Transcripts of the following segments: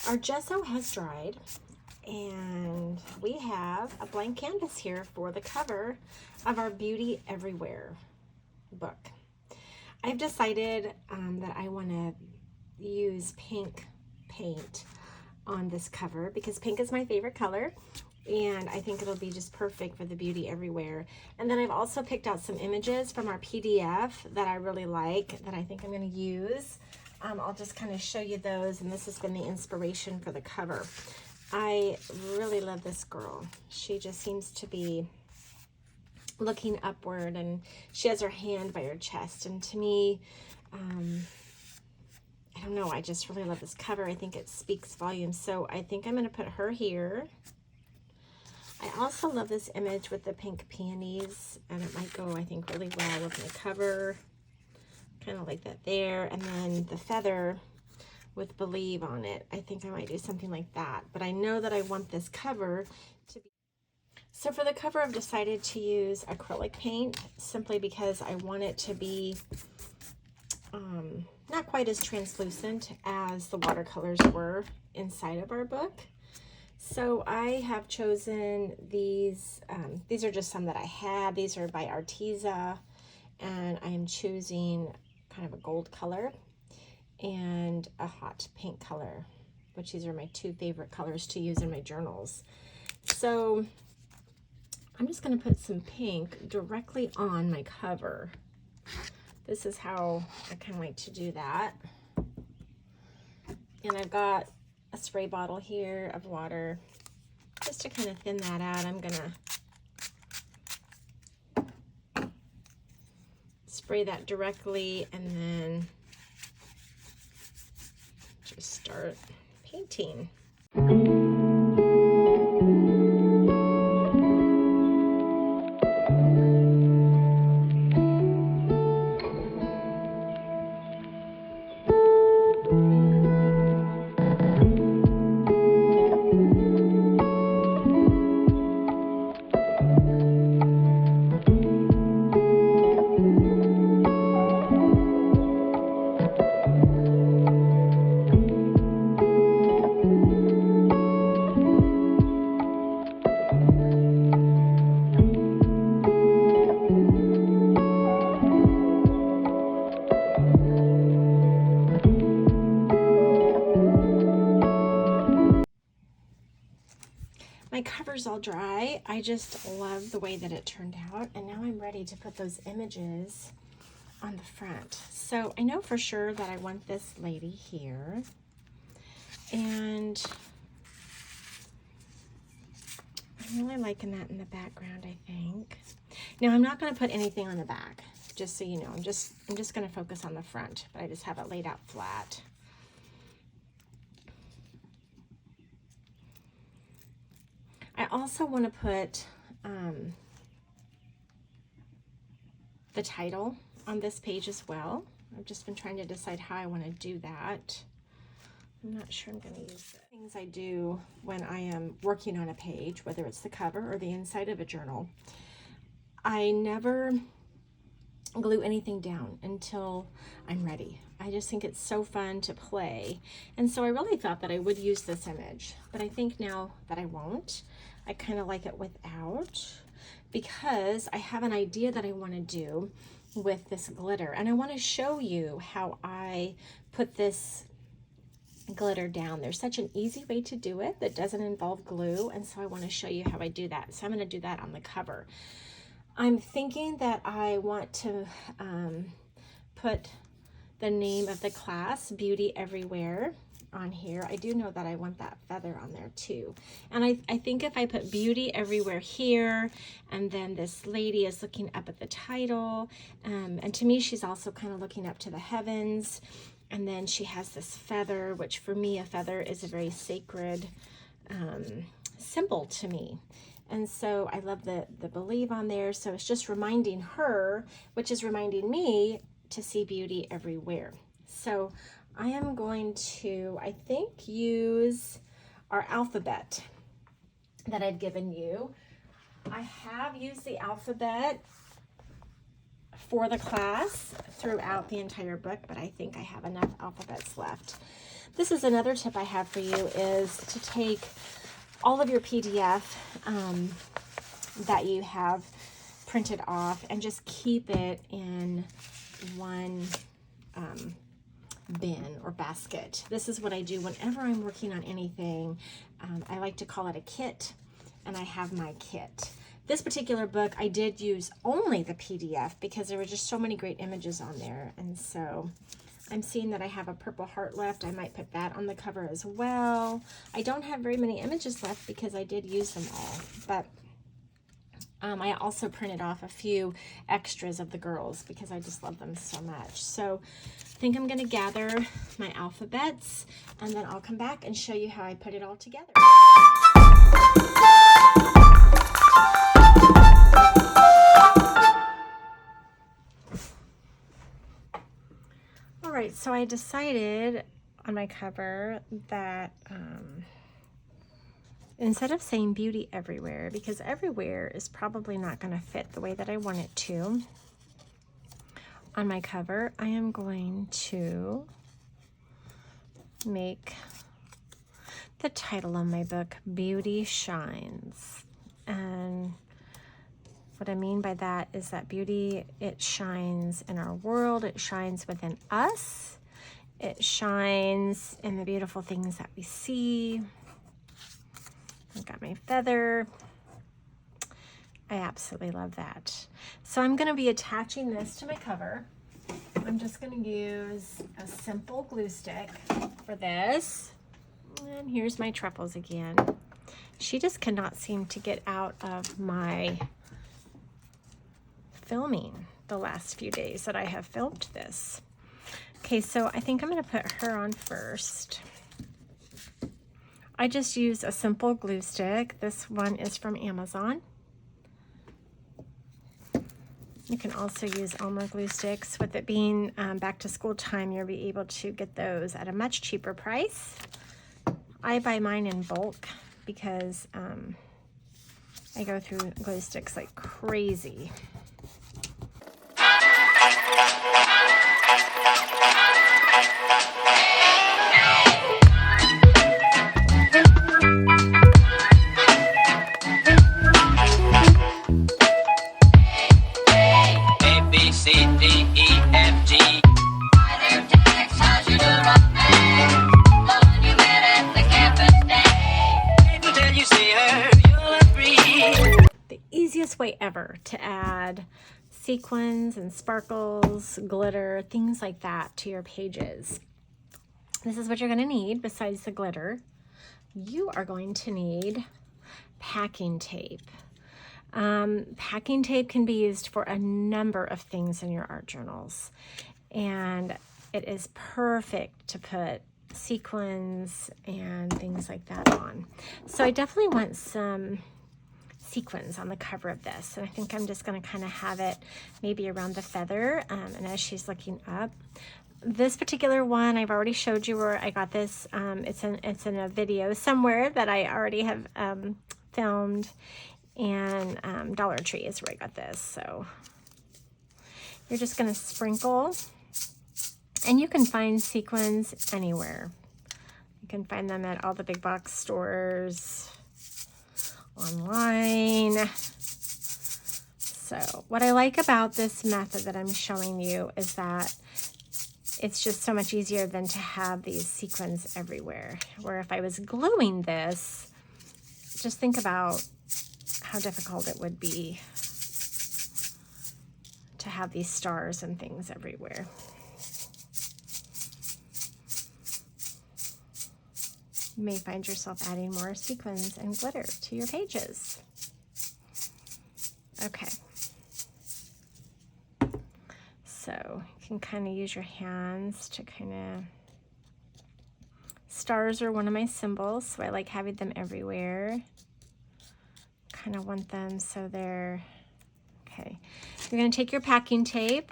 Our gesso has dried, and we have a blank canvas here for the cover of our Beauty Everywhere book. I've decided that I want to use pink paint on this cover because pink is my favorite color, and I think it'll be just perfect for the Beauty Everywhere. And then I've also picked out some images from our PDF that I really like that I think I'm going to use. I'll just kind of show you those, and this has been the inspiration for the cover. I really love this girl. She just seems to be looking upward, and she has her hand by her chest, and to me, I don't know, I just really love this cover. I think it speaks volumes, so I think I'm going to put her here. I also love this image with the pink peonies, and it might go, I think, really well with my cover. Kind of like that there, and then the feather with Believe on it. I think I might do something like that, but I know that I want this cover to be. So for the cover, I've decided to use acrylic paint simply because I want it to be not quite as translucent as the watercolors were inside of our book. So I have chosen these. These are just some that I had. These are by Arteza, and I am choosing kind of a gold color and a hot pink color, which these are my two favorite colors to use in my journals. So I'm just going to put some pink directly on my cover. This is how I kind of like to do that. And I've got a spray bottle here of water. Just to kind of thin that out, I'm going to spray that directly and then just start painting. My cover's all dry. I just love the way that it turned out, and now I'm ready to put those images on the front. So I know for sure that I want this lady here, and I'm really liking that in the background, I think. Now I'm not going to put anything on the back, just so you know. I'm just going to focus on the front, but I just have it laid out flat. I also want to put the title on this page as well. I've just been trying to decide how I want to do that. I'm not sure I'm going to use it. Things I do when I am working on a page, whether it's the cover or the inside of a journal, I never glue anything down until I'm ready. I just think it's so fun to play. And so I really thought that I would use this image, but I think now that I won't. I kind of like it without, because I have an idea that I want to do with this glitter, and I want to show you how I put this glitter down. There's such an easy way to do it that doesn't involve glue, and so I want to show you how I do that. So I'm going to do that on the cover. I'm thinking that I want to put the name of the class, Beauty Everywhere, on here. I do know that I want that feather on there too. And I think if I put Beauty Everywhere here, and then this lady is looking up at the title, and to me she's also kind of looking up to the heavens, and then she has this feather, which for me a feather is a very sacred symbol to me. And so I love the Believe on there. So it's just reminding her, which is reminding me to see beauty everywhere. So I am going to, I think, use our alphabet that I'd given you. I have used the alphabet for the class throughout the entire book, but I think I have enough alphabets left. This is another tip I have for you, is to take all of your PDF that you have printed off and just keep it in one bin or basket. This is what I do whenever I'm working on anything. I like to call it a kit, and I have my kit. This particular book, I did use only the PDF because there were just so many great images on there. And so I'm seeing that I have a purple heart left. I might put that on the cover as well. I don't have very many images left because I did use them all. But I also printed off a few extras of the girls because I just love them so much. So I think I'm going to gather my alphabets, and then I'll come back and show you how I put it all together. All right, so I decided on my cover that instead of saying beauty everywhere, because everywhere is probably not going to fit the way that I want it to, on my cover, I am going to make the title of my book Beauty Shines. And what I mean by that is that beauty, it shines in our world, it shines within us, it shines in the beautiful things that we see. I've got my feather. I absolutely love that. So I'm going to be attaching this to my cover. I'm just going to use a simple glue stick for this. And here's my truffles again. She just cannot seem to get out of my filming the last few days that I have filmed this. Okay, so I think I'm going to put her on first. I just use a simple glue stick. This one is from Amazon. You can also use Elmer glue sticks. With it being back to school time, you'll be able to get those at a much cheaper price. I buy mine in bulk because I go through glue sticks like crazy. Way ever to add sequins and sparkles, glitter, things like that to your pages. This is what you're going to need besides the glitter. You are going to need packing tape. Packing tape can be used for a number of things in your art journals, and it is perfect to put sequins and things like that on. So I definitely want some sequins on the cover of this, and I think I'm just going to kind of have it maybe around the feather, and as she's looking up. This particular one I've already showed you where I got this. It's in a video somewhere that I already have filmed, and Dollar Tree is where I got this. So you're just going to sprinkle, and you can find sequins anywhere. You can find them at all the big box stores, online. So what I like about this method that I'm showing you is that it's just so much easier than to have these sequins everywhere. Where if I was gluing this, just think about how difficult it would be to have these stars and things everywhere. You may find yourself adding more sequins and glitter to your pages. Okay. So you can kind of use your hands to kind of... Stars are one of my symbols, so I like having them everywhere. Kind of want them so they're... Okay. You're going to take your packing tape.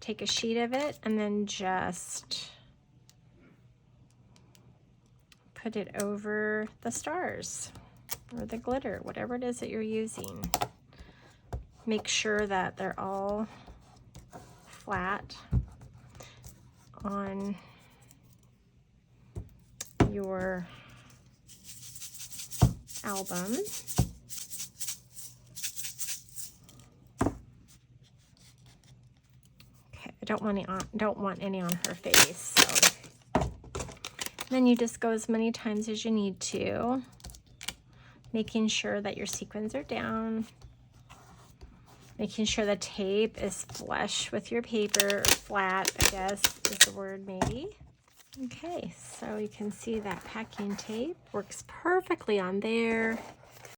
Take a sheet of it and then just put it over the stars or the glitter, whatever it is that you're using. Make sure that they're all flat on your album. Okay, I don't want any on her face. So then you just go as many times as you need to, making sure that your sequins are down, making sure the tape is flush with your paper, or flat, I guess is the word maybe. Okay, so you can see that packing tape works perfectly on there.